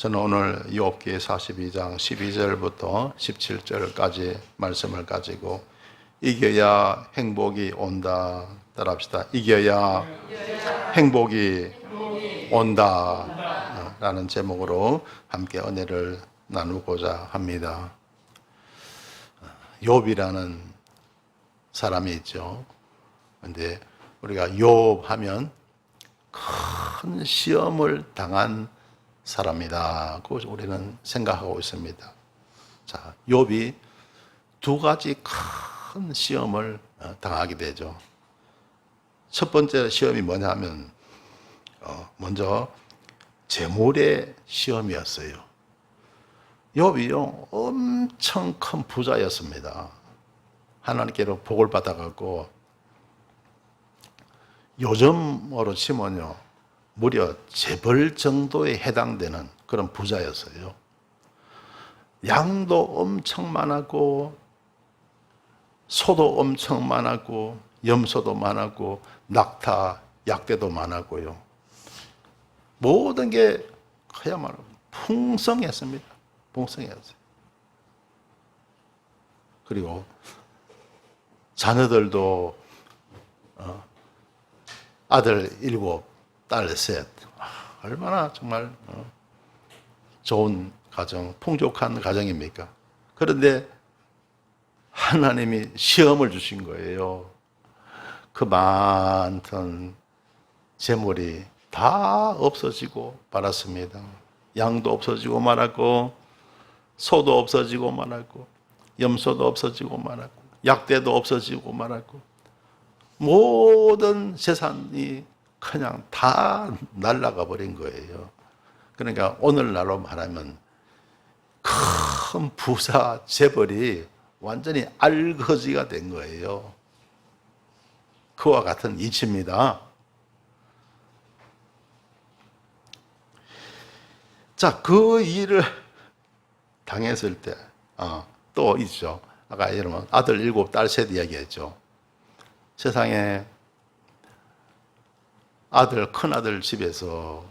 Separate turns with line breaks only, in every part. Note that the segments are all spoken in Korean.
저는 오늘 욥기 42장 12절부터 17절까지 말씀을 가지고 이겨야 행복이 온다. 따라합시다. 이겨야 행복이 온다. 라는 제목으로 함께 은혜를 나누고자 합니다. 욥이라는 사람이 있죠. 근데 우리가 욥 하면 큰 시험을 당한 사람이다. 그 우리는 생각하고 있습니다. 자, 욥이 두 가지 큰 시험을 당하게 되죠. 첫 번째 시험이 뭐냐면 먼저 재물의 시험이었어요. 욥이요 엄청 큰 부자였습니다. 하나님께로 복을 받아갖고 요즘으로 치면요 무려 재벌 정도에 해당되는 그런 부자였어요. 양도 엄청 많았고 소도 엄청 많았고 염소도 많았고 낙타, 약대도 많았고요. 모든 게 그야말로 풍성했습니다. 풍성했어요. 그리고 자녀들도 아들 7, 딸 3. 얼마나 정말 좋은 가정, 풍족한 가정입니까? 그런데 하나님이 시험을 주신 거예요. 그 많던 재물이 다 없어지고 말았습니다. 양도 없어지고 말았고 소도 없어지고 말았고 염소도 없어지고 말았고 약대도 없어지고 말았고 모든 재산이 그냥 다 날아가 버린 거예요. 그러니까 오늘날로 말하면 큰 부자 재벌이 완전히 알거지가 된 거예요. 그와 같은 이치입니다. 자, 그 일을 당했을 때, 또 있죠. 아까 여러분 아들 7, 딸 3 이야기했죠. 세상에 큰아들 집에서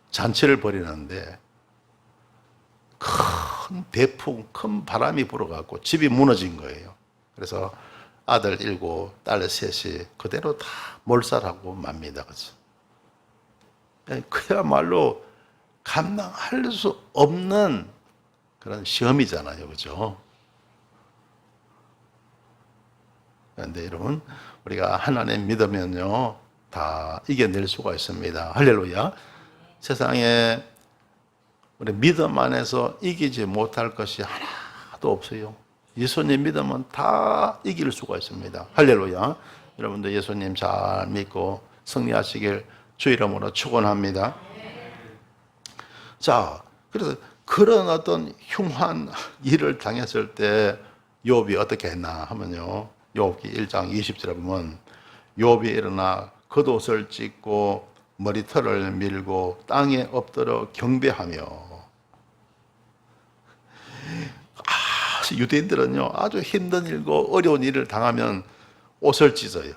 잔치를 벌이는데 큰 대풍, 큰 바람이 불어갖고 집이 무너진 거예요. 그래서 아들 7, 딸 3이 그대로 다 몰살하고 맙니다. 그죠? 그야말로 감당할 수 없는 그런 시험이잖아요. 그죠? 그런데 여러분, 우리가 하나님 믿으면요, 다 이겨낼 수가 있습니다. 할렐루야. 세상에 우리 믿음 안에서 이기지 못할 것이 하나도 없어요. 예수님 믿으면 다 이길 수가 있습니다. 할렐루야. 여러분들 예수님 잘 믿고 승리하시길 주 이름으로 축원합니다. 자, 그래서 그런 어떤 흉한 일을 당했을 때 욥이 어떻게 했나 하면요. 욥기 1장 20절에 보면 욥이 일어나 겉옷을 찢고 머리털을 밀고 땅에 엎드려 경배하며. 유대인들은요 아주 힘든 일고 어려운 일을 당하면 옷을 찢어요.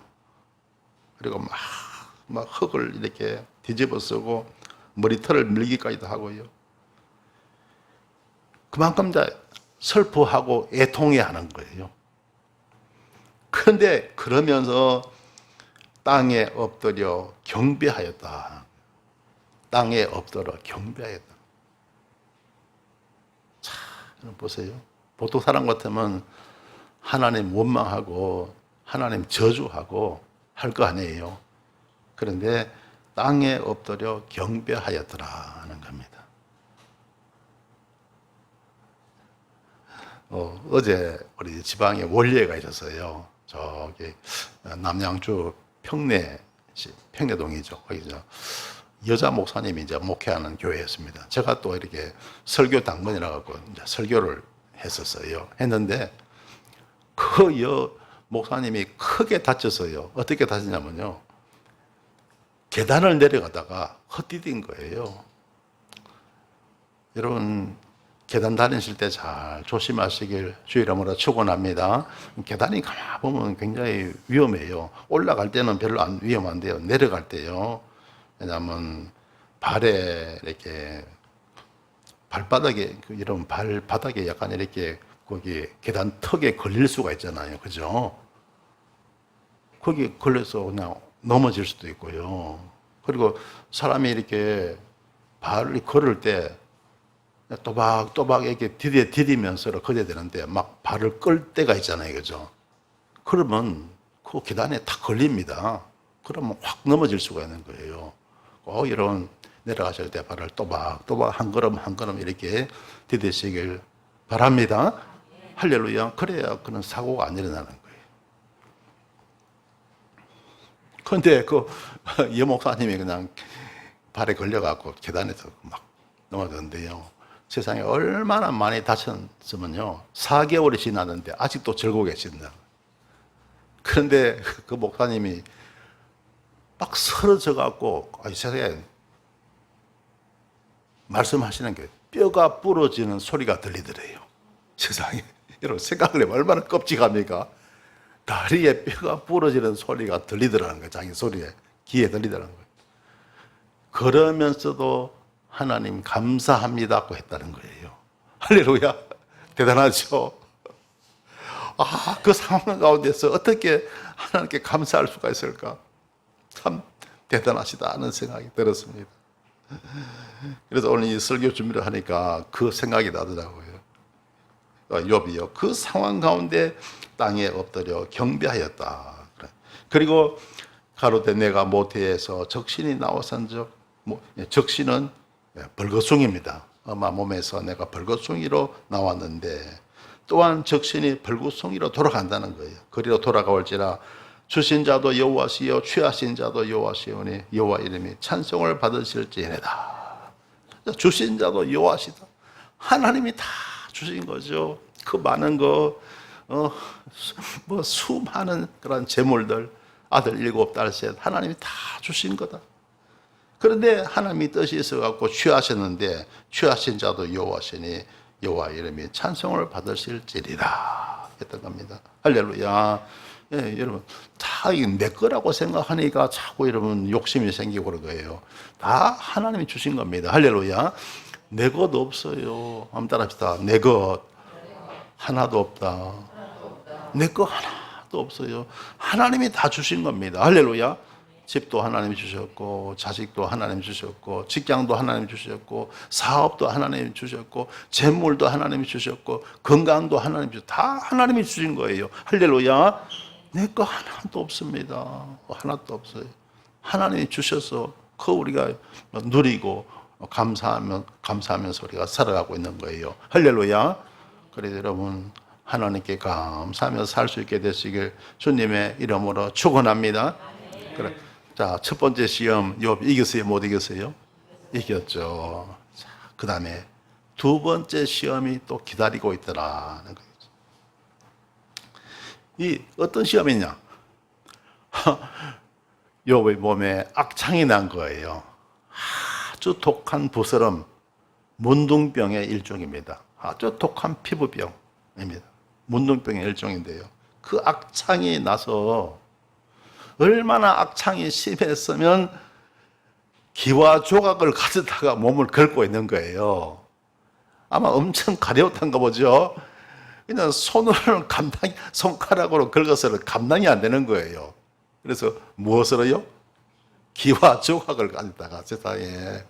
그리고 막 흙을 이렇게 뒤집어 쓰고 머리털을 밀기까지도 하고요. 그만큼 다 슬퍼하고 애통해하는 거예요. 그런데 그러면서 땅에 엎드려 경배하였다. 땅에 엎드려 경배하였다. 자, 보세요. 보통 사람 같으면 하나님 원망하고 하나님 저주하고 할 거 아니에요. 그런데 땅에 엎드려 경배하였더라 하는 겁니다. 어제 우리 지방에 원례가 있었어요. 저기 남양주 평내동이죠. 거기서 여자 목사님이 이제 목회하는 교회였습니다. 제가 또 이렇게 설교 당번이라 갖고 이제 설교를 했었어요. 했는데 그 목사님이 크게 다쳤어요. 어떻게 다쳤냐면요. 계단을 내려가다가 헛디딘 거예요. 여러분 계단 다니실 때 잘 조심하시길 주 이름으로 축원합니다. 계단이 가만 보면 굉장히 위험해요. 올라갈 때는 별로 안 위험한데요. 내려갈 때요. 왜냐하면 발에 이렇게 발바닥에 이런 발바닥에 약간 이렇게 거기 계단 턱에 걸릴 수가 있잖아요, 그죠? 거기 걸려서 그냥 넘어질 수도 있고요. 그리고 사람이 이렇게 발을 걸을 때 또박또박 이렇게 디디면서 걸어야 되는데 막 발을 끌 때가 있잖아요, 그죠? 그러면 그 계단에 탁 걸립니다. 그러면 확 넘어질 수가 있는 거예요. 꼭 이런 내려가실 때 발을 또박또박 한 걸음 한 걸음 이렇게 디디시길 바랍니다. 할렐루야. 그래야 그런 사고가 안 일어나는 거예요. 그런데 그 여목사님이 그냥 발에 걸려갖고 계단에서 막 넘어졌는데요. 세상에 얼마나 많이 다쳤으면요. 4개월이 지났는데 아직도 절고 계신다. 그런데 그 목사님이 막 쓰러져갖고 세상에 말씀하시는 게 뼈가 부러지는 소리가 들리더래요. 세상에. 여러분 생각을 해보면 얼마나 끔찍합니까? 다리에 뼈가 부러지는 소리가 들리더라는 거예요. 자기 소리에, 귀에 들리더라는 거예요. 그러면서도 하나님 감사합니다고 했다는 거예요. 할렐루야. 대단하죠? 그 상황 가운데서 어떻게 하나님께 감사할 수가 있을까? 참 대단하시다 하는 생각이 들었습니다. 그래서 오늘 이 설교 준비를 하니까 그 생각이 나더라고요. 욥이요. 그 상황 가운데 땅에 엎드려 경배하였다. 그리고 가로되 내가 모태에서 적신이 나와산적, 적신은 벌거숭이입니다. 엄마 몸에서 내가 벌거숭이로 나왔는데 또한 적신이 벌거숭이로 돌아간다는 거예요. 그리로 돌아가올지라 주신 자도 여호와시요 취하신 자도 여호와시오니 여호와 이름이 찬송을 받으실지니라. 주신 자도 여호와시다. 하나님이 다 주신 거죠. 그 많은 수많은 그런 재물들, 아들 7, 딸 3, 하나님이 다 주신 거다. 그런데 하나님이 뜻이 있어갖고 취하셨는데 취하신 자도 여호와시니 여호와 이름이 찬송을 받으실지리라 했던 겁니다. 할렐루야. 예, 여러분 다 내 거라고 생각하니까 자꾸 여러분 욕심이 생기고 그런 거예요. 다 하나님이 주신 겁니다. 할렐루야. 내 것 없어요. 한번 따라합시다. 내 것 하나도 없다. 내 것 하나도 없어요. 하나님이 다 주신 겁니다. 할렐루야. 집도 하나님이 주셨고 자식도 하나님이 주셨고 직장도 하나님이 주셨고 사업도 하나님이 주셨고 재물도 하나님이 주셨고 건강도 하나님이 주셨고 다 하나님이 주신 거예요. 할렐루야. 내 거 하나도 없습니다. 하나도 없어요. 하나님이 주셔서 그 우리가 누리고 감사하면서 우리가 살아가고 있는 거예요. 할렐루야. 그래서 여러분 하나님께 감사하면서 살 수 있게 되시길 주님의 이름으로 축원합니다. 그래. 자, 첫 번째 시험 욥 이겼어요? 못 이겼어요? 이겼죠. 자, 그 다음에 두 번째 시험이 또 기다리고 있더라는 거예요. 이 어떤 시험이냐? 욥의 몸에 악창이 난 거예요. 아주 독한 부스럼, 문둥병의 일종입니다. 아주 독한 피부병입니다. 문둥병의 일종인데요. 그 악창이 나서 얼마나 악창이 심했으면 기와 조각을 가져다가 몸을 긁고 있는 거예요. 아마 엄청 가려웠던가 보죠. 그냥 손으로는 손가락으로 긁어서는 감당이 안 되는 거예요. 그래서 무엇으로요? 기와 조각을 가져다가 세상에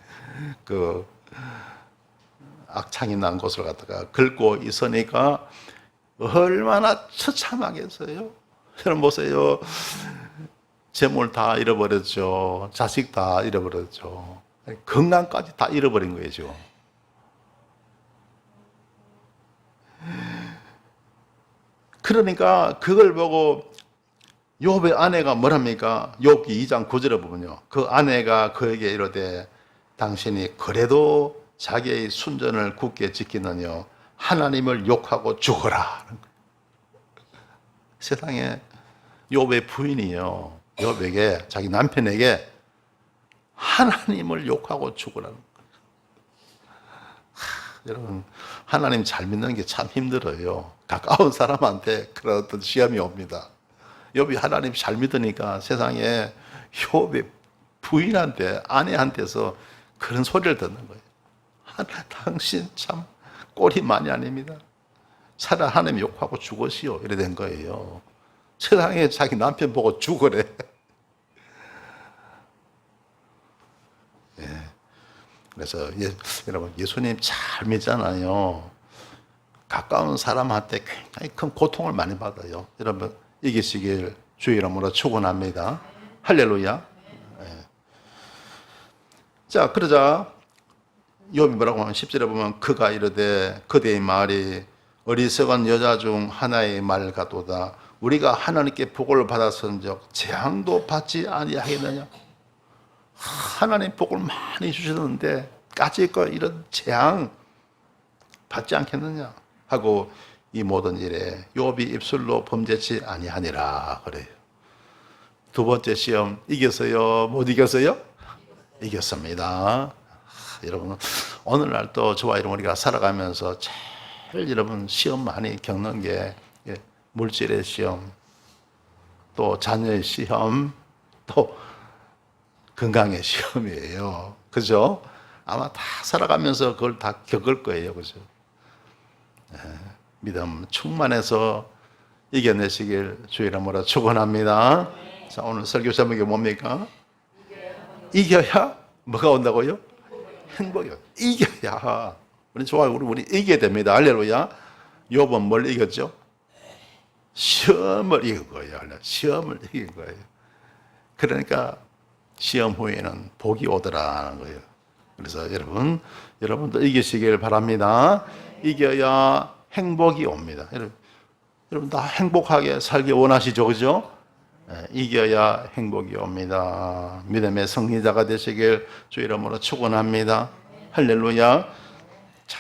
그 악창이 난 곳을 갖다가 긁고 있으니까 얼마나 처참하겠어요. 여러분 보세요. 재물 다 잃어버렸죠. 자식 다 잃어버렸죠. 건강까지 다 잃어버린 거예요, 지금. 그러니까 그걸 보고 욥의 아내가 뭐랍니까? 욥기 2장 9절에 보면요. 그 아내가 그에게 이르되 당신이 그래도 자기의 순전을 굳게 지키느냐 하나님을 욕하고 죽어라. 세상에 욥의 부인이요. 욥에게 자기 남편에게 하나님을 욕하고 죽으라는 거예요. 여러분 하나님 잘 믿는 게 참 힘들어요. 가까운 사람한테 그런 어떤 시험이 옵니다. 욥이 하나님 잘 믿으니까 세상에 욥의 부인한테 아내한테서 그런 소리를 듣는 거예요. 당신 참 꼴이 많이 아닙니다. 차라리 하나님 욕하고 죽으시오. 이래 된 거예요. 세상에 자기 남편 보고 죽으래. 예. 그래서 여러분 예수님 잘 믿잖아요. 가까운 사람한테 굉장히 큰 고통을 많이 받아요. 여러분 이기시길 주의 이름으로 축원합니다. 할렐루야. 예. 자, 그러자 욥이 뭐라고 하면 10절에 보면 그가 이르되 그대의 말이 어리석은 여자 중 하나의 말 같도다. 우리가 하나님께 복을 받았은즉 재앙도 받지 아니하겠느냐. 하나님 복을 많이 주셨는데 까짓거 이런 재앙 받지 않겠느냐 하고 이 모든 일에 욥이 입술로 범죄치 아니하니라 그래요. 두 번째 시험 이겼어요? 못 이겼어요? 이겼습니다. 여러분 오늘날 또 저와 여러분 우리가 살아가면서 제일 여러분 시험 많이 겪는 게 물질의 시험, 또 자녀의 시험, 또 건강의 시험이에요. 그죠? 아마 다 살아가면서 그걸 다 겪을 거예요. 그죠? 믿음 충만해서 이겨내시길 주의 이름으로 축원합니다. 자, 오늘 설교 제목이 뭡니까? 이겨야 뭐가 온다고요? 행복이요. 이겨야. 우리 좋아요. 우리 이겨야 됩니다. 할렐루야. 욥은 뭘 이겼죠? 시험을 이긴 거예요. 시험을 이긴 거예요. 그러니까 시험 후에는 복이 오더라는 거예요. 그래서 여러분도 이기시길 바랍니다. 이겨야 행복이 옵니다. 여러분 다 행복하게 살기 원하시죠, 그죠? 이겨야 행복이 옵니다. 믿음의 승리자가 되시길 주 이름으로 축원합니다. 할렐루야. 자,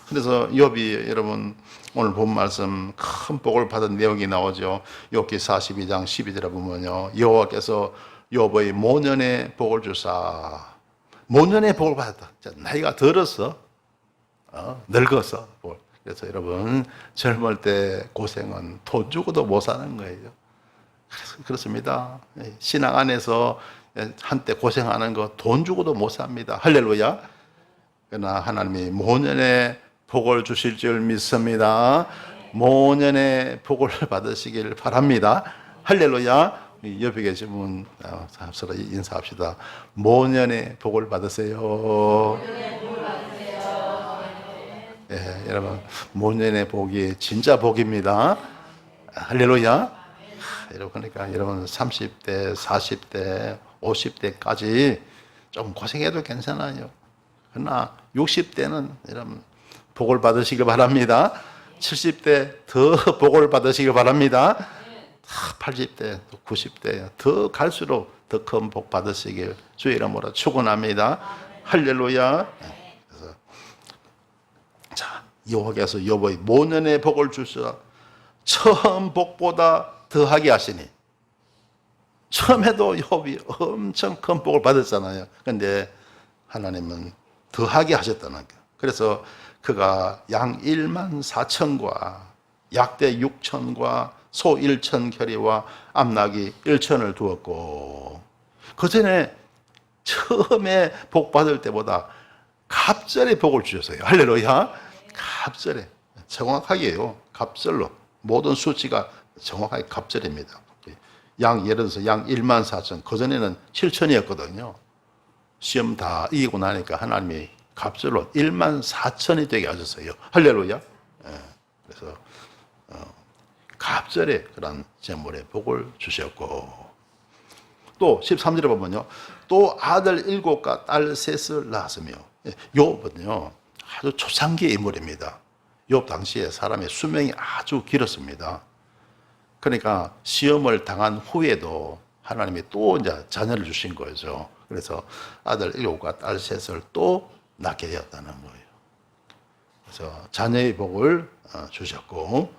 그래서 욥이 여러분 오늘 본 말씀 큰 복을 받은 내용이 나오죠. 욥기 42장 12절에 보면요, 여호와께서 욥의 모년의 복을 주사. 모년의 복을 받았다. 나이가 들었어, 늙었어. 그래서 여러분 젊을 때 고생은 돈 주고도 못 사는 거예요. 그렇습니다. 신앙 안에서 한때 고생하는 거 돈 주고도 못 삽니다. 할렐루야. 그러나 하나님이 모년의 복을 주실 줄 믿습니다. 모년의 복을 받으시길 바랍니다. 할렐루야. 옆에 계신 분 서로 인사합시다. 모년의 복을 받으세요. 예, 여러분 모년의 복이 진짜 복입니다. 할렐루야. 여러분 그러니까 여러분 30대, 40대, 50대까지 좀 고생해도 괜찮아요. 그러나 60대는 여러분 복을 받으시길 바랍니다. 70대 더 복을 받으시길 바랍니다. 80대, 90대 더 갈수록 더 큰 복 받으시길 주의 이름으로 축원합니다. 할렐루야. 그래서 자, 여호와께서 욥의 모년의 복을 주셔 처음 복보다 더하게 하시니. 처음에도 욥이 엄청 큰 복을 받았잖아요. 그런데 하나님은 더하게 하셨다는 거예요. 그래서 그가 양 1만 4천과 약대 6천과 소 1천 결의와 암나귀 1천을 두었고, 그 전에 처음에 복 받을 때보다 갑절의 복을 주셨어요. 할렐루야. 갑절에 정확하게요. 갑절로 모든 수치가 정확하게 갑절입니다. 예를 들어서 양 1만 4천, 그전에는 7천이었거든요. 시험 다 이기고 나니까 하나님이 갑절로 1만 4천이 되게 하셨어요. 할렐루야. 그래서 갑절에 그런 재물의 복을 주셨고, 또 13절에 보면요, 또 아들 7과 딸 3을 낳았으며. 욥은요 아주 초창기의 인물입니다. 욥 당시에 사람의 수명이 아주 길었습니다. 그러니까 시험을 당한 후에도 하나님이 또 이제 자녀를 주신 거죠. 그래서 아들 7과 딸 3을 또 낳게 되었다는 거예요. 그래서 자녀의 복을 주셨고,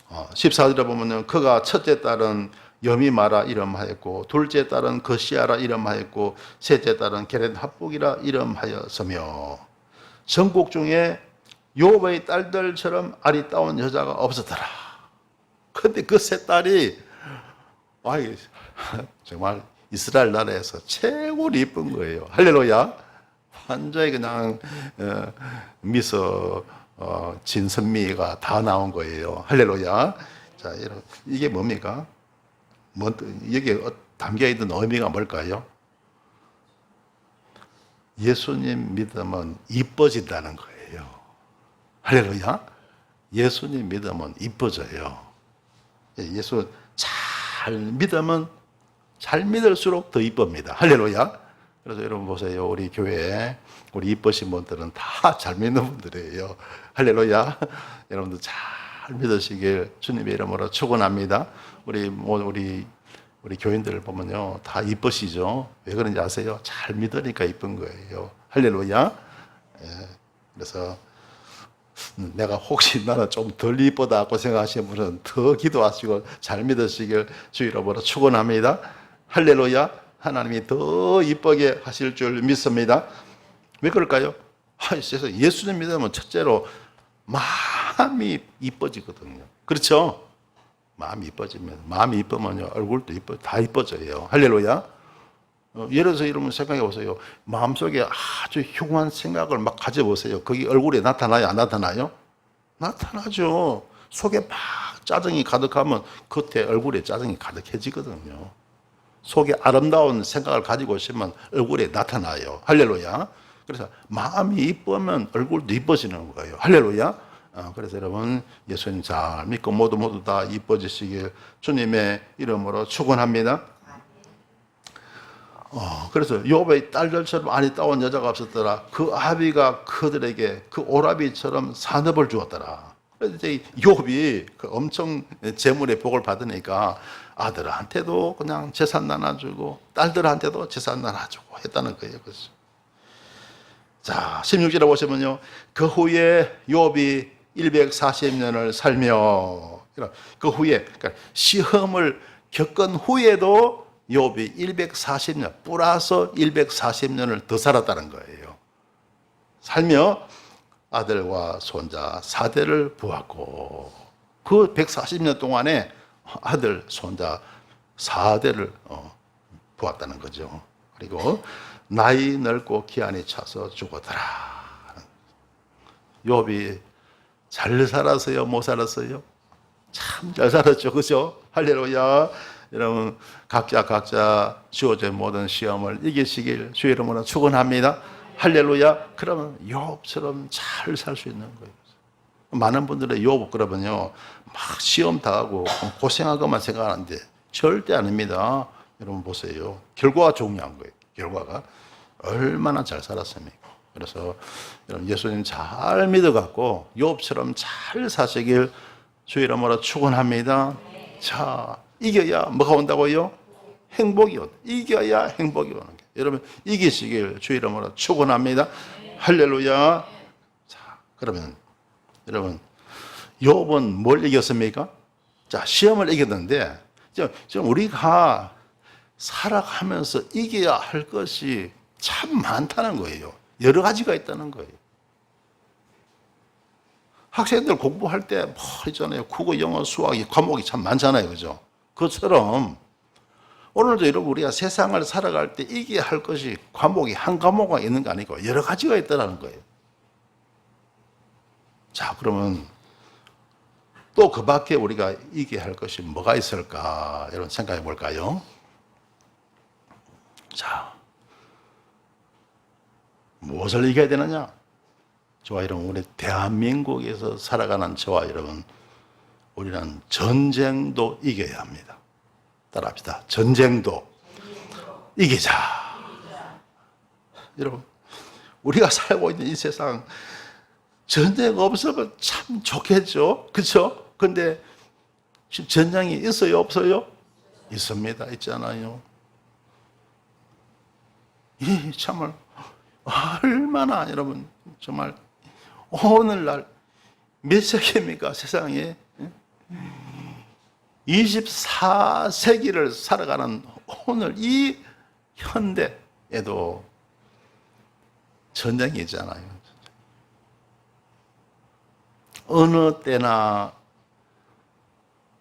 14절에 보면은 그가 첫째 딸은 여미마라 이름하였고, 둘째 딸은 거시아라 이름하였고, 셋째 딸은 게렛 합북이라 이름하였으며, 전국 중에 욥의 딸들처럼 아리따운 여자가 없었더라. 근데 그 세 딸이 정말 이스라엘 나라에서 최고로 이쁜 거예요. 할렐루야. 완전히 그냥 미서 진선미가 다 나온 거예요. 할렐루야. 자, 이게 뭡니까? 여기에 담겨 있는 의미가 뭘까요? 예수님 믿으면 이뻐진다는 거예요. 할렐루야. 예수님 믿으면 이뻐져요. 예수 잘 믿으면 잘 믿을수록 더 이쁩니다. 할렐루야. 그래서 여러분 보세요. 우리 교회에 우리 이쁘신 분들은 다 잘 믿는 분들이에요. 할렐루야. 여러분들 잘 믿으시길 주님의 이름으로 축원합니다. 우리 교인들을 보면요. 다 이쁘시죠? 왜 그런지 아세요? 잘 믿으니까 이쁜 거예요. 할렐루야. 예. 그래서 내가 혹시 나는 좀 덜 이쁘다고 생각하시는 분은 더 기도하시고 잘 믿으시길 주 이름으로 축원합니다. 할렐루야. 하나님이 더 이쁘게 하실 줄 믿습니다. 왜 그럴까요? 그래서 예수님 믿으면 첫째로 마음이 이뻐지거든요. 그렇죠? 마음이 이쁘면요 얼굴도 다 이뻐져요. 할렐루야. 예를 들어서 여러분 생각해 보세요. 마음속에 아주 흉한 생각을 막 가져보세요. 거기 얼굴에 나타나요? 안 나타나요? 나타나죠. 속에 막 짜증이 가득하면 겉에 얼굴에 짜증이 가득해지거든요. 속에 아름다운 생각을 가지고 있으면 얼굴에 나타나요. 할렐루야. 그래서 마음이 이쁘면 얼굴도 이뻐지는 거예요. 할렐루야. 그래서 여러분 예수님 잘 믿고 모두 다 이뻐지시길 주님의 이름으로 축원합니다. 그래서 욥의 딸들처럼 안이 따온 여자가 없었더라. 그 아비가 그들에게 그 오라비처럼 산업을 주었더라. 그래서 이제 욥이 그 엄청 재물의 복을 받으니까 아들한테도 그냥 재산 나눠주고 딸들한테도 재산 나눠주고 했다는 거예요. 그래서 자 16절에 보시면요. 그 후에 욥이 140년을 살며 그 후에 그러니까 시험을 겪은 후에도 욥이 140년 플러스 140년을 더 살았다는 거예요. 살며 아들과 손자 4대를 보았고 그 140년 동안에 아들, 손자 4대를 보았다는 거죠. 그리고 나이 늙고 기한이 차서 죽었더라. 욥이 잘 살았어요? 못 살았어요? 참 잘 살았죠. 그죠? 할렐루야. 여러분 각자 주어진 모든 시험을 이기시길 주의 이름으로 축원합니다. 할렐루야. 그러면 욥처럼 잘 살 수 있는 거예요. 많은 분들의 욥 그러면요 막 시험 당하고 고생한 것만 생각하는데 절대 아닙니다. 여러분 보세요. 결과가 중요한 거예요. 결과가 얼마나 잘 살았습니까? 그래서 여러분 예수님 잘 믿어갖고 욥처럼 잘 사시길 주의 이름으로 축원합니다. 자, 이겨야 뭐가 온다고요? 행복이 온다. 이겨야 행복이 오는 거예요. 여러분 이기시길 주의 이름으로 축원합니다. 할렐루야. 자, 그러면 여러분 욥은 뭘 이겼습니까? 자, 시험을 이겼는데 지금 우리가 살아가면서 이겨야 할 것이 참 많다는 거예요. 여러 가지가 있다는 거예요. 학생들 공부할 때 뭐 있잖아요. 국어, 영어, 수학 과목이 참 많잖아요. 그죠? 그것처럼 오늘도 여러분 우리가 세상을 살아갈 때 이겨야 할 것이 과목이 한 과목만 있는 게 아니고 여러 가지가 있다는 거예요. 자, 그러면 또 그 밖에 우리가 이겨야 할 것이 뭐가 있을까? 여러분 생각해 볼까요? 자, 무엇을 이겨야 되느냐? 저와 여러분, 우리 대한민국에서 살아가는 저와 여러분, 우리는 전쟁도 이겨야 합니다. 따라합시다. 전쟁도 이기자. 여러분, 우리가 살고 있는 이 세상 전쟁 없으면 참 좋겠죠. 그렇죠? 근데 지금 전쟁이 있어요, 없어요? 있습니다. 있잖아요. 이 정말 얼마나 여러분 정말 오늘날 몇 세기입니까? 세상에 24세기를 살아가는 오늘 이 현대에도 전쟁이 있잖아요. 어느 때나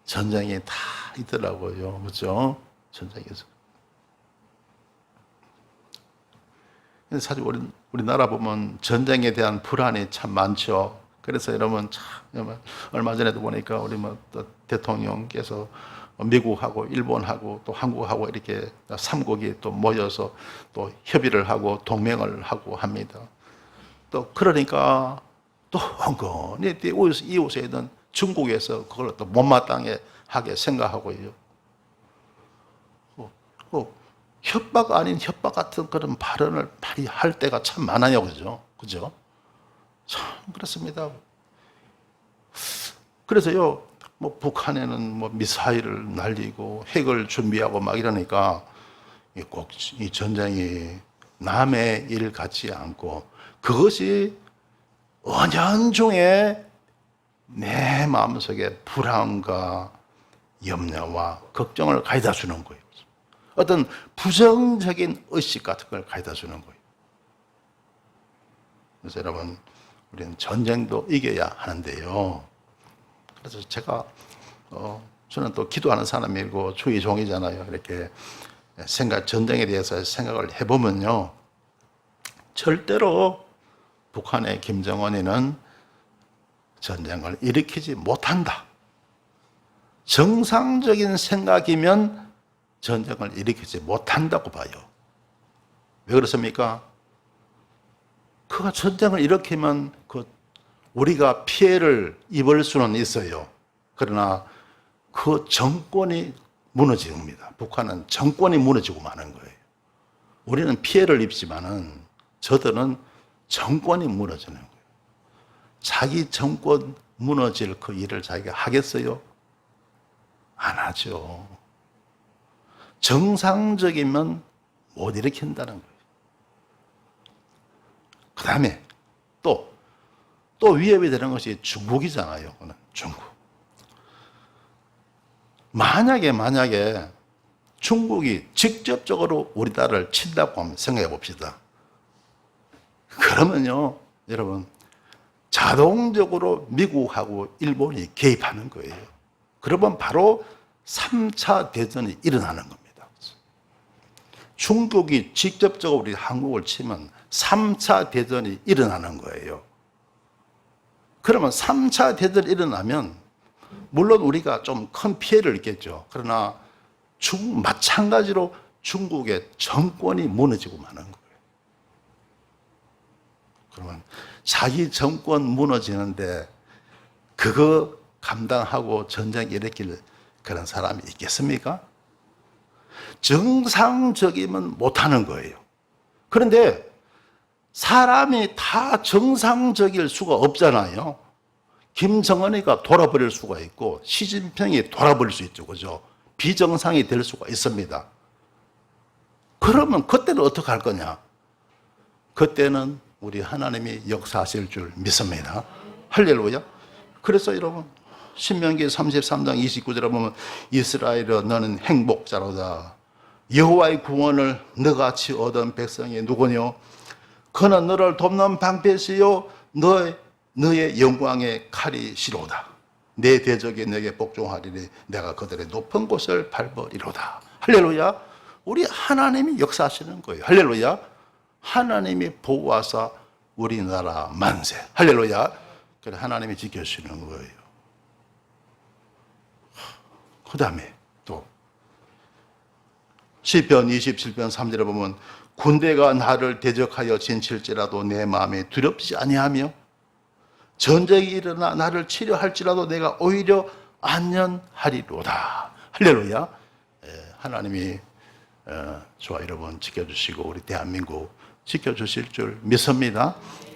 전쟁이 다 있더라고요. 그렇죠? 전쟁에서. 근데 사실 우리나라 보면 전쟁에 대한 불안이 참 많죠. 그래서 여러분 참 얼마 전에도 보니까 우리 또 대통령께서 미국하고 일본하고 또 한국하고 이렇게 삼국이 또 모여서 또 협의를 하고 동맹을 하고 합니다. 또 그러니까 또 은근히 이웃에 있는 중국에서 그걸 또 못마땅하게 생각하고요. 협박 아닌 협박 같은 그런 발언을 많이 할 때가 참 많아요, 그죠? 참 그렇습니다. 그래서요, 북한에는 미사일을 날리고 핵을 준비하고 막 이러니까 꼭 이 전쟁이 남의 일 같지 않고 그것이 은연중에 내 마음속에 불안과 염려와 걱정을 가져다 주는 거예요. 어떤 부정적인 의식 같은 걸 가져다 주는 거예요. 그래서 여러분, 우리는 전쟁도 이겨야 하는데요. 그래서 제가 저는 또 기도하는 사람이고 주의 종이잖아요. 이렇게 전쟁에 대해서 생각을 해보면요, 절대로 북한의 김정은이는 전쟁을 일으키지 못한다. 정상적인 생각이면 전쟁을 일으키지 못한다고 봐요. 왜 그렇습니까? 그가 전쟁을 일으키면 우리가 피해를 입을 수는 있어요. 그러나 그 정권이 무너집니다. 북한은 정권이 무너지고 마는 거예요. 우리는 피해를 입지만은 저들은 정권이 무너지는 거예요. 자기 정권 무너질 그 일을 자기가 하겠어요? 안 하죠. 정상적이면 못 일으킨다는 거예요. 그 다음에 또 위협이 되는 것이 중국이잖아요. 중국. 만약에 중국이 직접적으로 우리나라를 친다고 한번 생각해 봅시다. 그러면요, 여러분, 자동적으로 미국하고 일본이 개입하는 거예요. 그러면 바로 3차 대전이 일어나는 겁니다. 중국이 직접적으로 우리 한국을 치면 3차 대전이 일어나는 거예요. 그러면 3차 대전이 일어나면 물론 우리가 좀 큰 피해를 입겠죠. 그러나 마찬가지로 중국의 정권이 무너지고 마는 거예요. 그러면 자기 정권 무너지는데 그거 감당하고 전쟁 일으킬 그런 사람이 있겠습니까? 정상적이면 못하는 거예요. 그런데 사람이 다 정상적일 수가 없잖아요. 김정은이가 돌아버릴 수가 있고 시진핑이 돌아버릴 수 있죠. 그죠? 비정상이 될 수가 있습니다. 그러면 그때는 어떻게 할 거냐? 그때는 우리 하나님이 역사하실 줄 믿습니다. 할렐루야. 그래서 여러분, 신명기 33장 29절에 보면 이스라엘아 너는 행복자로다. 여호와의 구원을 너같이 얻은 백성이 누구뇨? 그는 너를 돕는 방패시요 너의 영광의 칼이시로다. 내 대적이 내게 복종하리니 내가 그들의 높은 곳을 밟으리로다. 할렐루야. 우리 하나님이 역사하시는 거예요. 할렐루야. 하나님이 보호하사 우리나라 만세. 할렐루야. 그래 하나님이 지켜주시는 거예요. 그 다음에 또 시편 27편 3절에 보면 군대가 나를 대적하여 진칠지라도 내 마음에 두렵지 아니하며 전쟁이 일어나 나를 치료할지라도 내가 오히려 안전하리로다. 할렐루야. 하나님이 저와 여러분 지켜주시고 우리 대한민국 지켜주실 줄 믿습니다.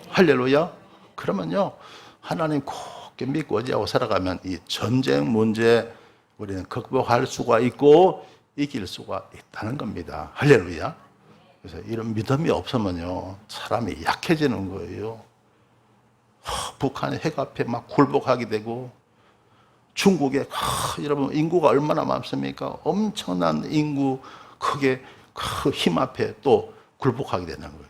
할렐루야. 그러면요, 하나님 굳게 믿고 의지하고 살아가면 이 전쟁 문제 우리는 극복할 수가 있고 이길 수가 있다는 겁니다. 할렐루야. 그래서 이런 믿음이 없으면요, 사람이 약해지는 거예요. 북한의 핵 앞에 막 굴복하게 되고, 중국에 여러분 인구가 얼마나 많습니까? 엄청난 인구 크게 그 힘 앞에 또 굴복하게 되는 거예요.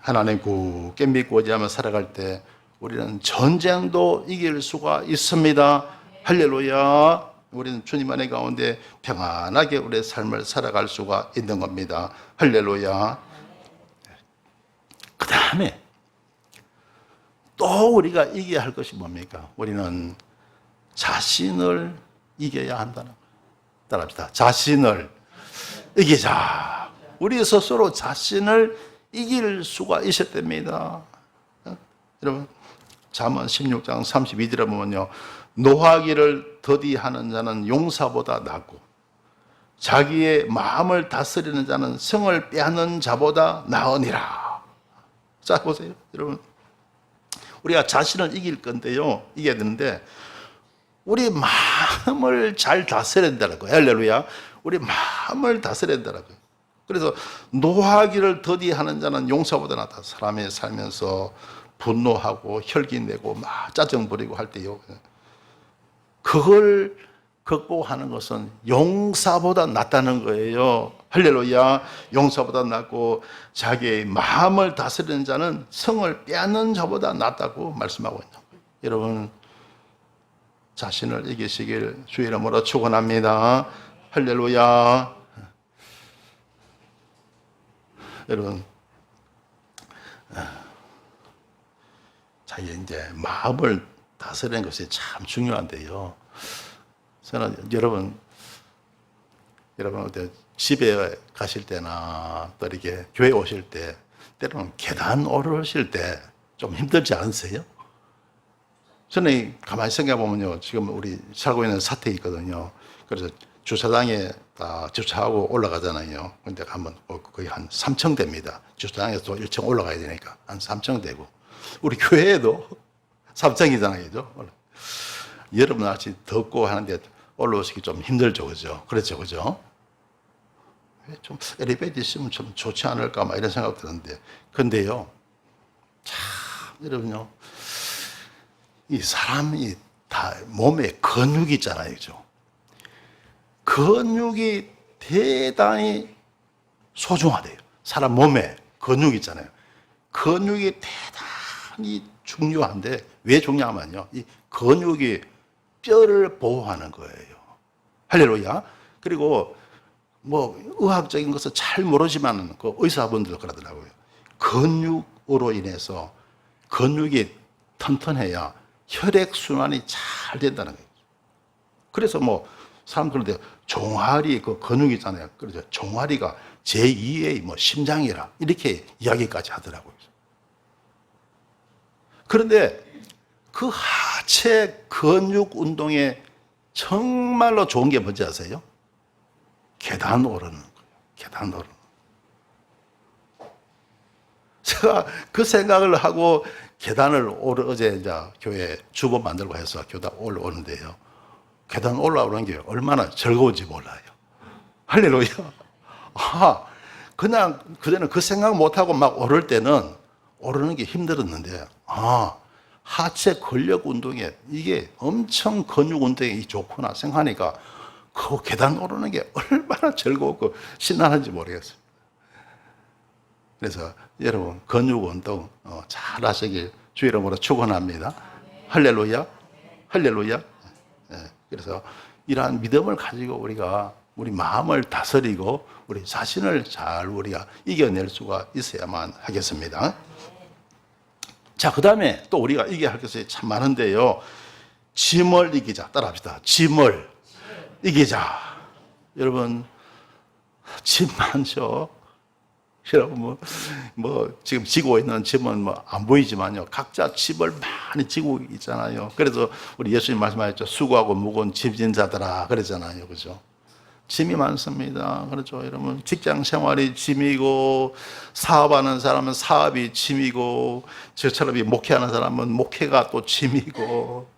하나님 굳게 믿고 의지하며 살아갈 때 우리는 전쟁도 이길 수가 있습니다. 할렐루야. 우리는 주님 안에 가운데 평안하게 우리의 삶을 살아갈 수가 있는 겁니다. 할렐루야. 그 다음에 또 우리가 이겨야 할 것이 뭡니까? 우리는 자신을 이겨야 한다는 거예요. 따라합시다. 자신을 이기자. 우리 스스로 자신을 이길 수가 있어야 됩니다. 여러분, 잠언 16장 32절에 보면요, 노하기를 더디하는 자는 용사보다 낫고 자기의 마음을 다스리는 자는 성을 빼앗는 자보다 나으니라. 자, 보세요, 여러분. 우리가 자신을 이길 건데요, 이겨야 되는데 우리 마음을 잘 다스려야 된다는 거예요. 할렐루야. 우리 마음을 다스려야 된다는 거예요. 그래서 노하기를 더디하는 자는 용사보다 낫다. 사람이 살면서 분노하고 혈기내고 막 짜증 부리고 할 때요, 그걸 극복하는 것은 용사보다 낫다는 거예요. 할렐루야. 용사보다 낫고 자기의 마음을 다스리는 자는 성을 빼앗는 자보다 낫다고 말씀하고 있는 거예요. 여러분, 자신을 이기시길 주의 이름으로 축원합니다. 할렐루야. 여러분, 자기 이제 마음을 다스리는 것이 참 중요한데요. 저는 여러분 어때 집에 가실 때나 또 이렇게 교회 오실 때 때로는 계단 오르실 때 좀 힘들지 않으세요? 저는 가만히 생각해 보면요, 지금 우리 살고 있는 사택이 있거든요. 그래서 주차장에 다 주차하고 올라가잖아요. 근데 가면 거의 한 3층 됩니다. 주차장에서 1층 올라가야 되니까 한 3층 되고, 우리 교회에도 3층이잖아요. 여러분 날씨 덥고 하는데 올라오시기 좀 힘들죠, 그죠? 그렇죠, 그죠? 좀 엘리베이터 있으면 좀 좋지 않을까, 막 이런 생각 드는데, 근데요, 참, 여러분요, 이 사람이 다 몸에 근육이 있잖아요, 그죠? 근육이 대단히 소중하대요. 사람 몸에 근육이 있잖아요. 근육이 대단히 중요한데, 왜 중요하면요, 이 근육이 뼈를 보호하는 거예요. 할렐루야. 그리고 뭐 의학적인 것을 잘 모르지만 그 의사분들 그러더라고요. 근육으로 인해서 근육이 튼튼해야 혈액순환이 잘 된다는 거예요. 그래서 뭐 사람들한테 종아리 그 근육이 있잖아요. 그래서 종아리가 제2의 뭐 심장이라 이렇게 이야기까지 하더라고요. 그런데 그 하체 근육 운동에 정말로 좋은 게 뭔지 아세요? 계단 오르는 거예요. 계단 오르는. 제가 그 생각을 하고 계단을 어제 이제 교회 주보 만들고 해서 교단 올라오는데요. 계단 올라오는 게 얼마나 즐거운지 몰라요. 할렐루야. 그냥 그전에 그 생각 못하고 막 오를 때는 오르는 게 힘들었는데, 하체 근력 운동에 이게 엄청 근육 운동에 좋구나 생각하니까 그 계단 오르는 게 얼마나 즐겁고 신나는지 모르겠어요. 그래서 여러분 근육 운동 잘 하시길 주의 이름으로 축원합니다. 할렐루야. 할렐루야. 그래서 이러한 믿음을 가지고 우리가 우리 마음을 다스리고 우리 자신을 잘 우리가 이겨낼 수가 있어야만 하겠습니다. 자, 그 다음에 또 우리가 이겨야 할 것이 참 많은데요. 짐을 이기자. 따라합시다. 짐을 이기자. 여러분, 짐 많죠? 여러분, 뭐, 지금 지고 있는 짐은 뭐 안 보이지만요. 각자 짐을 많이 지고 있잖아요. 그래서 우리 예수님 말씀하셨죠. 수고하고 무거운 짐진 자들아. 그러잖아요. 그죠? 짐이 많습니다. 그렇죠. 여러분, 직장 생활이 짐이고, 사업하는 사람은 사업이 짐이고, 저처럼 목회하는 사람은 목회가 또 짐이고,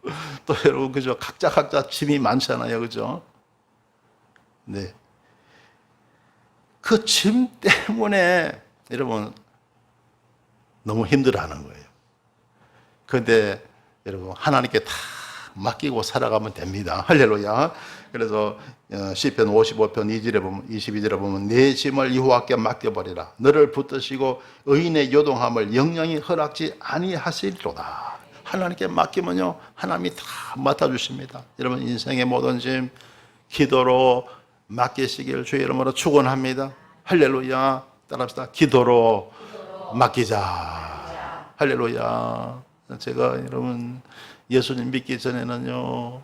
또 여러분, 그죠? 각자 짐이 많잖아요. 그죠? 네. 그 짐 때문에 여러분 너무 힘들어 하는 거예요. 그런데 여러분 하나님께 다 맡기고 살아가면 됩니다. 할렐루야. 그래서 시편 55편 22절에 보면 내 짐을 여호와께 맡겨버리라. 너를 붙드시고 의인의 요동함을 영영히 허락지 아니하시리로다. 하나님께 맡기면요 하나님이 다 맡아주십니다. 여러분 인생의 모든 짐 기도로 맡기시길 주의 이름으로 축원합니다. 할렐루야. 따라합시다. 기도로 맡기자. 할렐루야. 제가 여러분 예수님 믿기 전에는요,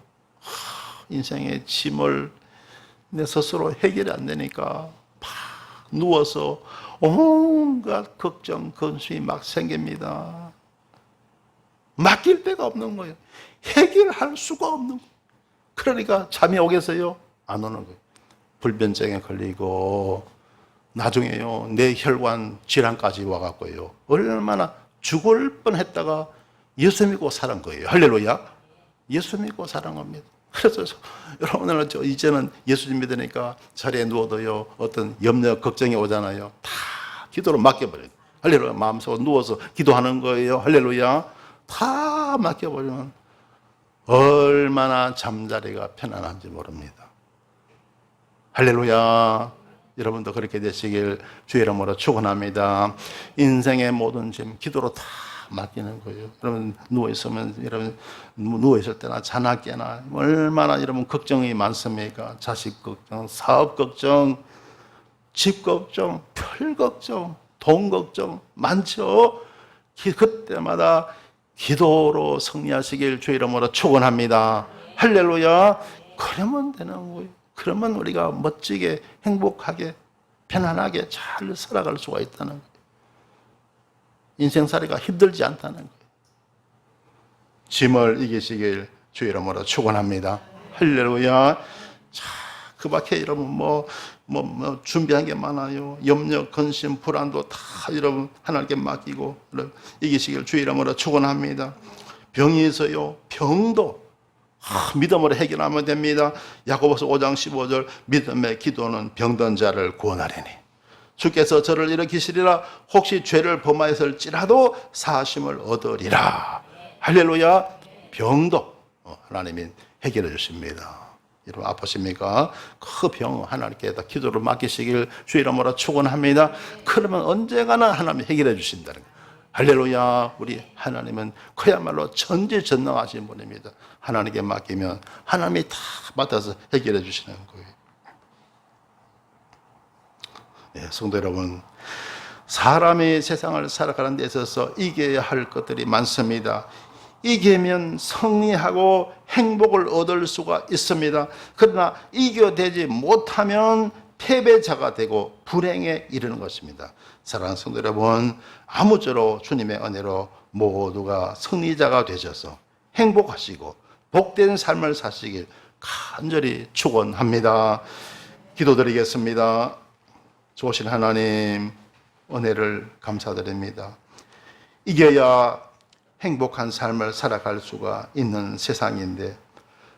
인생의 짐을 내 스스로 해결이 안 되니까 막 누워서 온갖 걱정, 근심이 막 생깁니다. 맡길 데가 없는 거예요. 해결할 수가 없는 거예요. 그러니까 잠이 오겠어요? 안 오는 거예요. 불면증에 걸리고 나중에요, 내 혈관 질환까지 와갖고요, 얼마나 죽을 뻔했다가 예수 믿고 살은 거예요. 할렐루야. 예수 믿고 살은 겁니다. 그래서 여러분들 이제는 예수님 믿으니까 자리에 누워도요, 어떤 염려 걱정이 오잖아요, 다 기도로 맡겨버려요. 할렐루야. 마음속으로 누워서 기도하는 거예요. 할렐루야. 다 맡겨버리면 얼마나 잠자리가 편안한지 모릅니다. 할렐루야. 여러분도 그렇게 되시길 주의 이름으로 축원합니다. 인생의 모든 짐 기도로 다 맡기는 거예요. 여러분 누워있으면, 여러분 누워있을 때나 자나 깨나 얼마나 여러분 걱정이 많습니까? 자식 걱정, 사업 걱정, 집 걱정, 별 걱정, 돈 걱정 많죠. 그때마다 기도로 승리하시길 주의 이름으로 축원합니다. 할렐루야. 그러면 되는 거예요. 그러면 우리가 멋지게 행복하게 편안하게 잘 살아갈 수가 있다는 거예요. 인생살이가 힘들지 않다는 거예요. 짐을 이기시길 주의 이름으로 축원합니다. 할렐루야. 자, 그 밖에 여러분 뭐 준비한 게 많아요. 염려, 근심, 불안도 다 여러분 하나님께 맡기고 이기시길 주의 이름으로 축원합니다. 병이 있어요. 병도 믿음으로 해결하면 됩니다. 야고보서 5장 15절, 믿음의 기도는 병든 자를 구원하리니 주께서 저를 일으키시리라. 혹시 죄를 범하였을지라도 사심을 얻으리라. 할렐루야. 병도 하나님이 해결해 주십니다. 여러분 아프십니까? 그 병 하나님께 다 기도를 맡기시길 주의 이름으로 축원합니다. 그러면 언젠가는 하나님이 해결해 주신다는 거예요. 할렐루야. 우리 하나님은 그야말로 전지전능하신 분입니다. 하나님께 맡기면 하나님이 다 맡아서 해결해 주시는 거예요. 네, 성도 여러분, 사람이 세상을 살아가는 데 있어서 이겨야 할 것들이 많습니다. 이기면 승리하고 행복을 얻을 수가 있습니다. 그러나 이겨내지 못하면 패배자가 되고 불행에 이르는 것입니다. 사랑하는 성도 여러분, 아무쪼록 주님의 은혜로 모두가 승리자가 되셔서 행복하시고 복된 삶을 사시길 간절히 축원합니다. 기도드리겠습니다. 좋으신 하나님, 은혜를 감사드립니다. 이겨야 행복한 삶을 살아갈 수가 있는 세상인데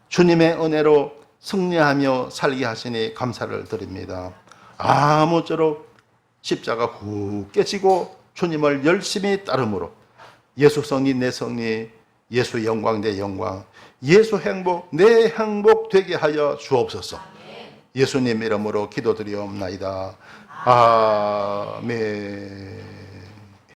주님의 은혜로 승리하며 살게 하시니 감사를 드립니다. 아무쪼록 십자가 후 깨지고 주님을 열심히 따름으로 예수 승리 내 승리, 예수 영광 내 영광, 예수 행복 내 행복 되게 하여 주옵소서. 예수님 이름으로 기도드리옵나이다. 아멘.